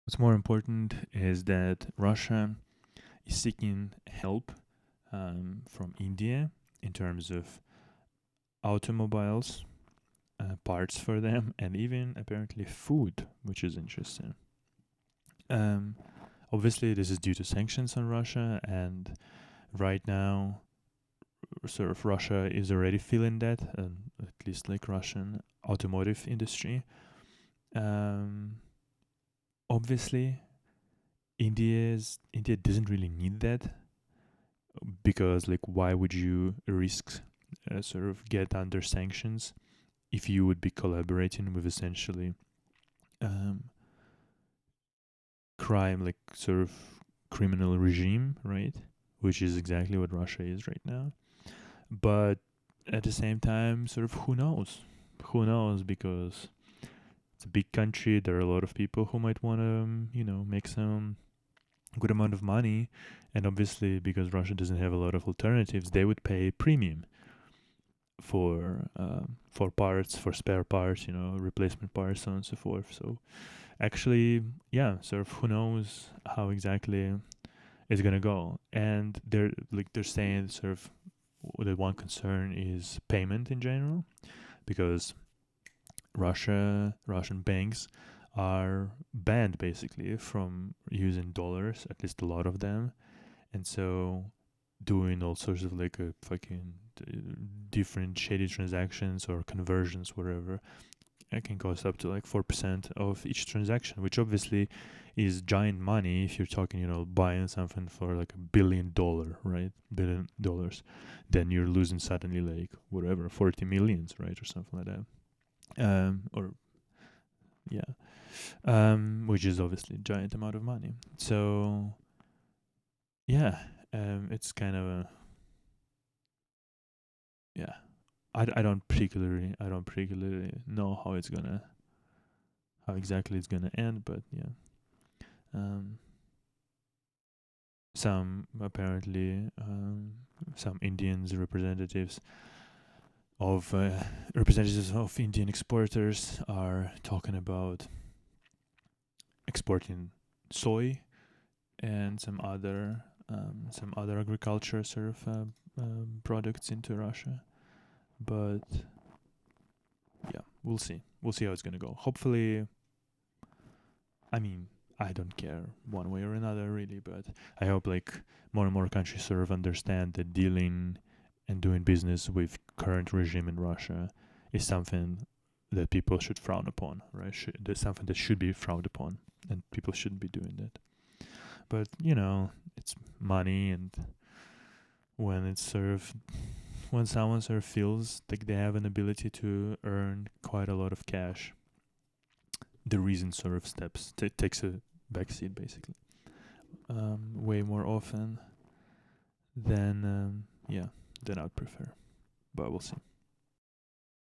What's more important is that Russia is seeking help from India in terms of automobiles, parts for them, and even apparently food, which is interesting. Um, Obviously, this is due to sanctions on Russia, and right now, sort of Russia is already feeling that, at least like Russian automotive industry. Um, Obviously, India doesn't really need that because like why would you risk sort of get under sanctions if you would be collaborating with essentially um, crime like sort of criminal regime, right? Which is exactly what Russia is right now. But at the same time, sort of who knows? Who knows? Because it's a big country. There are a lot of people who might want to, make some good amount of money. And obviously, because Russia doesn't have a lot of alternatives, they would pay premium for parts, for spare parts, replacement parts, so on and so forth. So actually, yeah, sort of who knows how exactly it's gonna go. And they're saying sort of the one concern is payment in general, because Russian banks are banned basically from using dollars, at least a lot of them, and so doing all sorts of like a fucking different shady transactions or conversions, whatever, it can cost up to like 4% of each transaction, which obviously is giant money if you're talking, buying something for like $1 billion, right? $1 billion. Then you're losing suddenly like whatever, 40 millions, right? Or something like that. Or yeah. Which is obviously a giant amount of money. So yeah, it's kind of a, yeah. I don't particularly know how exactly it's gonna end, but yeah. Um, some apparently some Indians of representatives of Indian exporters are talking about exporting soy and some other agriculture sort of products into Russia. But yeah, we'll see. We'll see how it's gonna go. Hopefully, I mean, I don't care one way or another really, but I hope like more and more countries sort of understand that dealing and doing business with current regime in Russia is something that people should frown upon, right? There's something that should be frowned upon, and people shouldn't be doing that. But it's money, and when it's sort of when someone sort of feels like they have an ability to earn quite a lot of cash, the reason sort of takes a backseat basically, way more often than yeah than I'd prefer. But we'll see.